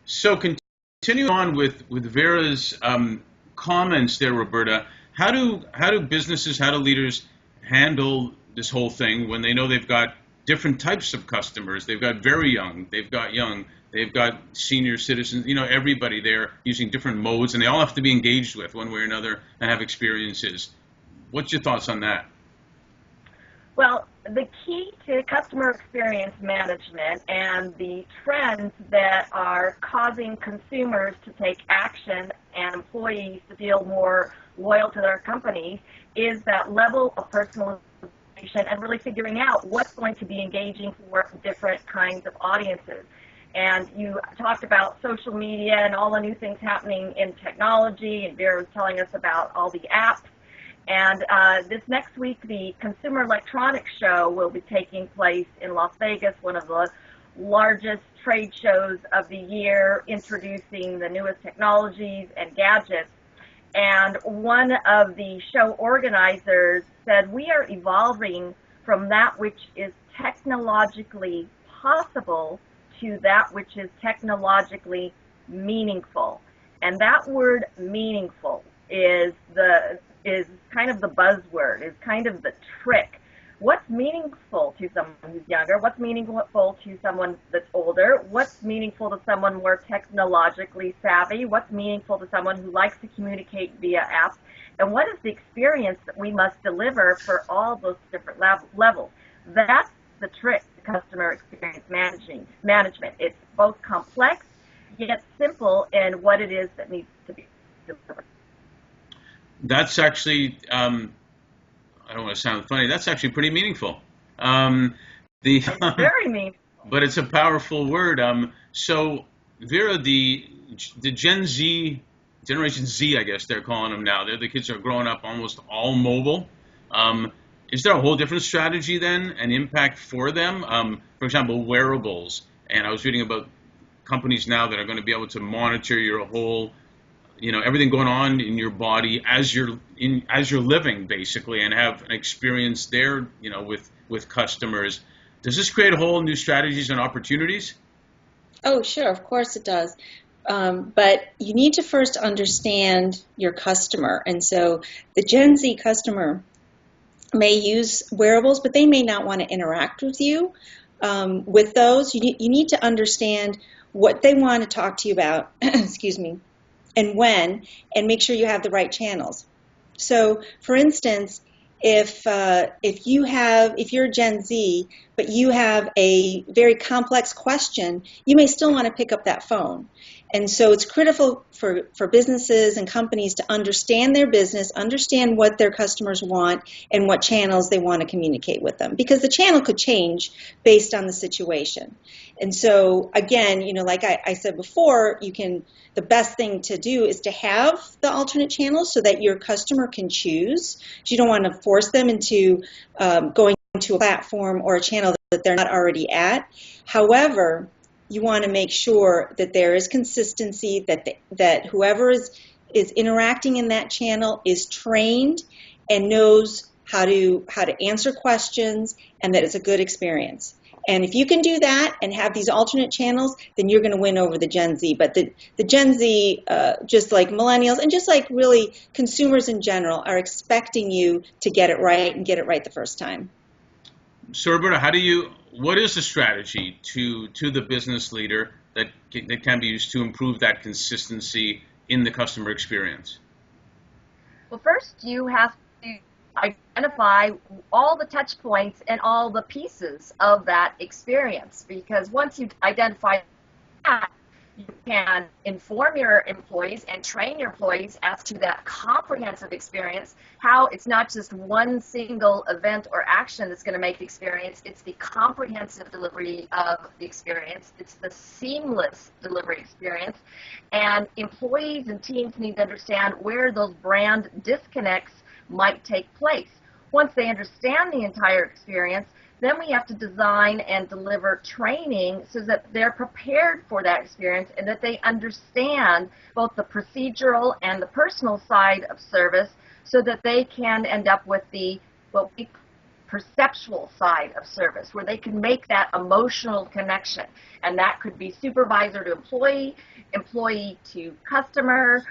So continuing on with Vera's comments there, Roberta, how do businesses, how do leaders handle this whole thing when they know they've got different types of customers? They've got very young, they've got senior citizens. Everybody there using different modes, and they all have to be engaged with one way or another and have experiences. What's your thoughts on that? Well, the key to customer experience management and the trends that are causing consumers to take action and employees to feel more loyal to their companies is that level of personalization and really figuring out what's going to be engaging for different kinds of audiences. And you talked about social media and all the new things happening in technology, and Vera was telling us about all the apps. And this next week, the Consumer Electronics Show will be taking place in Las Vegas, one of the largest trade shows of the year, introducing the newest technologies and gadgets. And one of the show organizers said, we are evolving from that which is technologically possible to that which is technologically meaningful. And that word meaningful is kind of the buzzword, is kind of the trick. What's meaningful to someone who's younger? What's meaningful to someone that's older? What's meaningful to someone more technologically savvy? What's meaningful to someone who likes to communicate via apps? And what is the experience that we must deliver for all those different levels? That's the trick to customer experience management. It's both complex yet simple in what it is that needs to be delivered. That's actually, I don't want to sound funny, that's actually pretty meaningful. It's very meaningful. But it's a powerful word. So, Vera, the Gen Z, Generation Z, I guess they're calling them now, the kids are growing up almost all mobile. Is there a whole different strategy then, an impact for them? For example, wearables. And I was reading about companies now that are going to be able to monitor your whole, everything going on in your body as you're living, basically, and have an experience there, with customers. Does this create a whole new strategies and opportunities? Oh, sure, of course it does. But you need to first understand your customer. And so the Gen Z customer may use wearables, but they may not want to interact with you with those. You need to understand what they want to talk to you about, excuse me, and when, and make sure you have the right channels. So, for instance, if you're Gen Z, but you have a very complex question, you may still want to pick up that phone. And so it's critical for businesses and companies to understand their business, understand what their customers want, and what channels they want to communicate with them. Because the channel could change based on the situation. And so, again, like I said before, the best thing to do is to have the alternate channels so that your customer can choose. You don't want to force them into going to a platform or a channel that they're not already at. However, you want to make sure that there is consistency, that whoever is interacting in that channel is trained and knows how to answer questions, and that it's a good experience. And if you can do that and have these alternate channels, then you're going to win over the Gen Z. But the Gen Z, just like millennials and just like really consumers in general, are expecting you to get it right and get it right the first time. So, Roberta, what is the strategy to the business leader that can be used to improve that consistency in the customer experience? Well, first you have to identify all the touch points and all the pieces of that experience, because once you identify that, you can inform your employees and train your employees as to that comprehensive experience, how it's not just one single event or action that's going to make the experience, it's the comprehensive delivery of the experience, it's the seamless delivery experience, and employees and teams need to understand where those brand disconnects might take place. Once they understand the entire experience, then we have to design and deliver training so that they're prepared for that experience and that they understand both the procedural and the personal side of service so that they can end up with what we perceptual side of service, where they can make that emotional connection. And that could be supervisor to employee, employee to customer,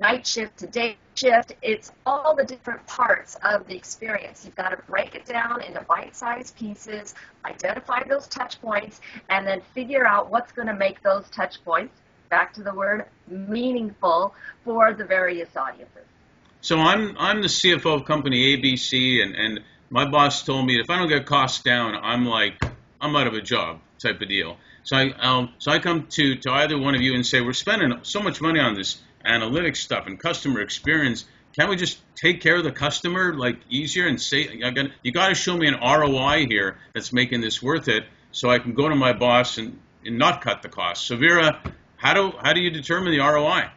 night shift to day shift. It's all the different parts of the experience. You've got to break it down into bite-sized pieces, identify those touch points, and then figure out what's going to make those touch points, back to the word, meaningful for the various audiences. So I'm the CFO of company ABC, and my boss told me if I don't get costs down, I'm out of a job type of deal. So I come to either one of you and say, we're spending so much money on this analytics stuff and customer experience. Can't we just take care of the customer easier and say, you got to show me an ROI here that's making this worth it, so I can go to my boss and not cut the costs. So Vera, how do you determine the ROI?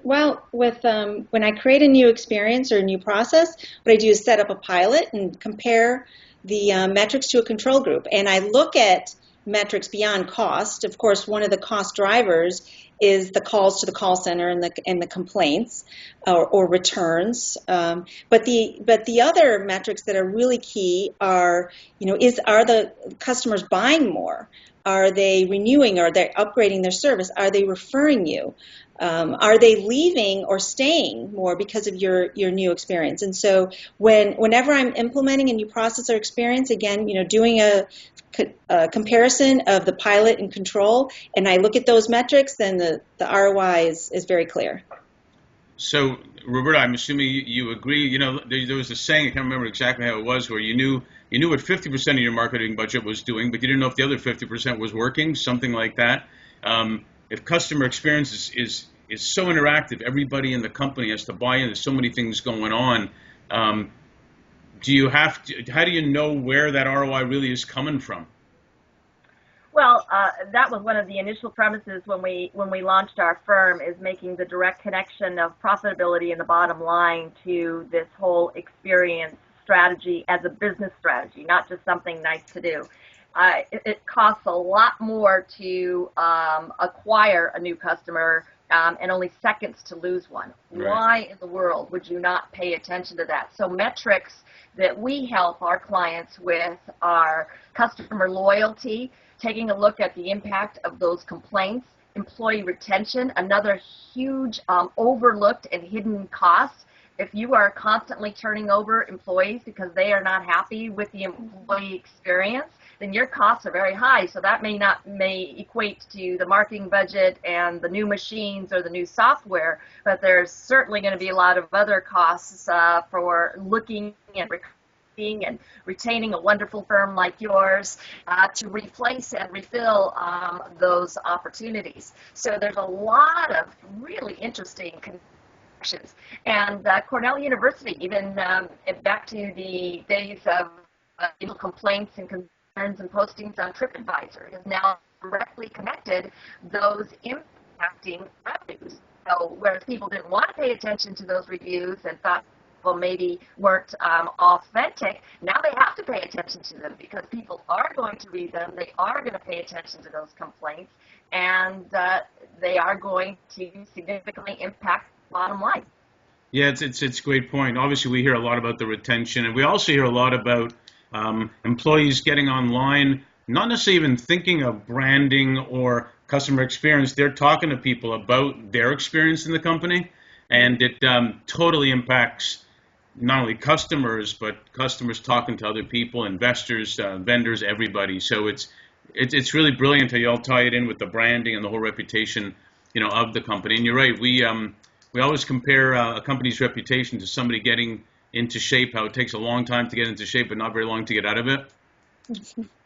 Well, when I create a new experience or a new process, what I do is set up a pilot and compare the metrics to a control group. And I look at metrics beyond cost. Of course, one of the cost drivers is the calls to the call center and the complaints or returns. But the other metrics that are really key are, are the customers buying more? Are they renewing? Are they upgrading their service? Are they referring you? Are they leaving or staying more because of your new experience? And so whenever I'm implementing a new process or experience, again, doing a comparison of the pilot and control, and I look at those metrics, then the ROI is very clear. So, Roberta, I'm assuming you agree. There was a saying, I can't remember exactly how it was, where you knew what 50% of your marketing budget was doing, but you didn't know if the other 50% was working, something like that. If customer experience is so interactive, everybody in the company has to buy in. There's so many things going on. How do you know where that ROI really is coming from? Well, that was one of the initial premises when we launched our firm, is making the direct connection of profitability and the bottom line to this whole experience strategy as a business strategy, not just something nice to do. It costs a lot more to acquire a new customer and only seconds to lose one. Right. Why in the world would you not pay attention to that? So metrics that we help our clients with are customer loyalty, taking a look at the impact of those complaints, employee retention, another huge overlooked and hidden cost. If you are constantly turning over employees because they are not happy with the employee experience, then your costs are very high. So that may equate to the marketing budget and the new machines or the new software, but there's certainly going to be a lot of other costs for looking and recruiting and retaining a wonderful firm like yours to replace and refill those opportunities. So there's a lot of really interesting connections. And Cornell University, even back to the days of complaints and concerns and postings on TripAdvisor, has now directly connected those impacting revenues. So whereas people didn't want to pay attention to those reviews and thought, well, maybe weren't authentic, now they have to pay attention to them because people are going to read them, they are going to pay attention to those complaints, and they are going to significantly impact the bottom line. Yeah, it's a great point. Obviously, we hear a lot about the retention, and we also hear a lot about employees getting online, not necessarily even thinking of branding or customer experience. They're talking to people about their experience in the company, and it totally impacts not only customers, but customers talking to other people, investors, vendors, everybody. So it's really brilliant how you all tie it in with the branding and the whole reputation, of the company. And you're right, we always compare a company's reputation to somebody getting into shape, how it takes a long time to get into shape, but not very long to get out of it.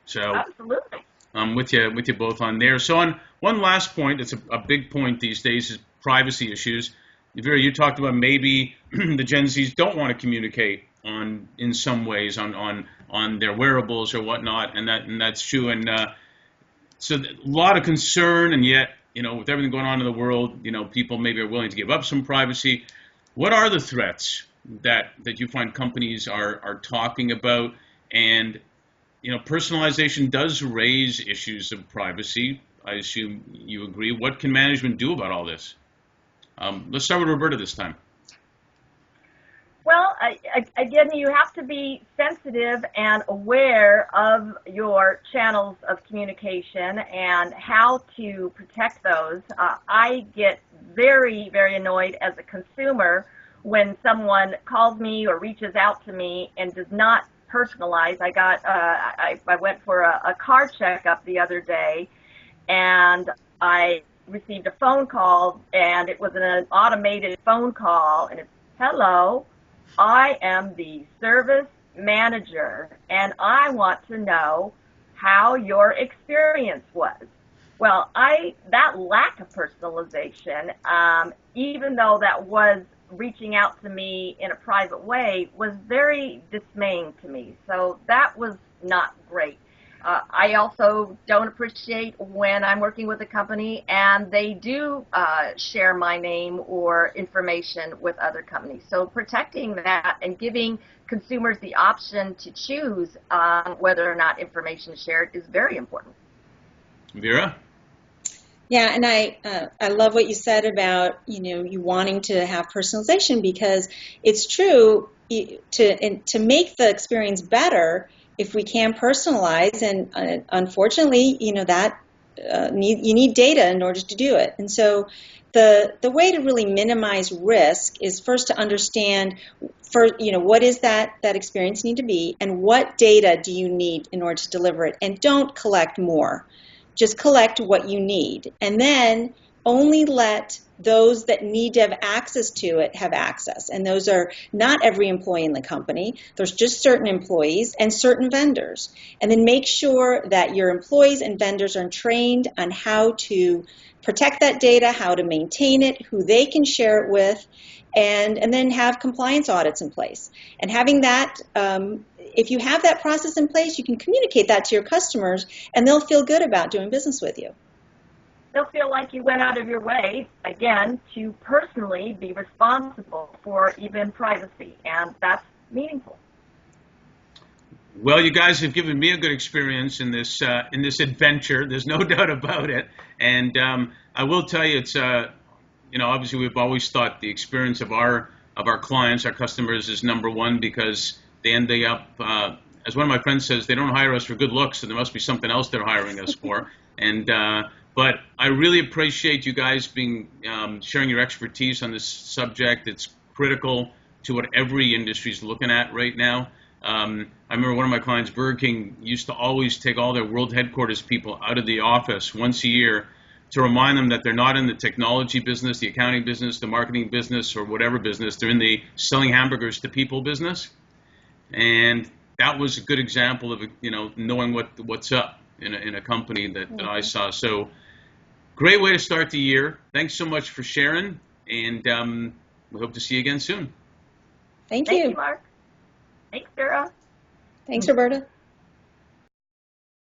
So absolutely, I'm with you both on there. So on one last point, it's a big point these days, is privacy issues. Vera, you talked about maybe the Gen Zs don't want to communicate in some ways on their wearables or whatnot, and that's true. And so a lot of concern, and yet with everything going on in the world, people maybe are willing to give up some privacy. What are the threats that you find companies are talking about? And personalization does raise issues of privacy. I assume you agree. What can management do about all this? Let's start with Roberta this time. Well, again, you have to be sensitive and aware of your channels of communication and how to protect those. I get very, very annoyed as a consumer when someone calls me or reaches out to me and does not personalize. I went for a car checkup the other day, and I received a phone call, and it was an automated phone call, and it's, "Hello, I am the service manager, and I want to know how your experience was." Well, that lack of personalization, even though that was reaching out to me in a private way, was very dismaying to me. So that was not great. I also don't appreciate when I'm working with a company and they do share my name or information with other companies. So protecting that and giving consumers the option to choose whether or not information is shared is very important. Vera? Yeah, and I love what you said about, you wanting to have personalization, because it's true. To make the experience better, if we can personalize, and unfortunately, that you need data in order to do it. And so the way to really minimize risk is first to understand, what is that experience need to be, and what data do you need in order to deliver it, and don't collect more. Just collect what you need, and then only let those that need to have access to it have access. And those are not every employee in the company. There's just certain employees and certain vendors. And then make sure that your employees and vendors are trained on how to protect that data, how to maintain it, who they can share it with, and then have compliance audits in place. And having that, if you have that process in place, you can communicate that to your customers, and they'll feel good about doing business with you. They'll feel like you went out of your way, again, to personally be responsible for even privacy, and that's meaningful. Well, you guys have given me a good experience in this adventure. There's no doubt about it. And I will tell you, it's obviously we've always thought the experience of our clients, our customers, is number one, because they end up, as one of my friends says, they don't hire us for good looks, so there must be something else they're hiring us for. And but I really appreciate you guys being sharing your expertise on this subject. It's critical to what every industry is looking at right now. I remember one of my clients, Burger King, used to always take all their world headquarters people out of the office once a year to remind them that they're not in the technology business, the accounting business, the marketing business, or whatever business. They're in the selling hamburgers to people business. And that was a good example of, knowing what's up in a company that I saw. So great way to start the year. Thanks so much for sharing, and we hope to see you again soon. Thank you. Thank you, Mark. Thanks, Vera. Thanks, Roberta.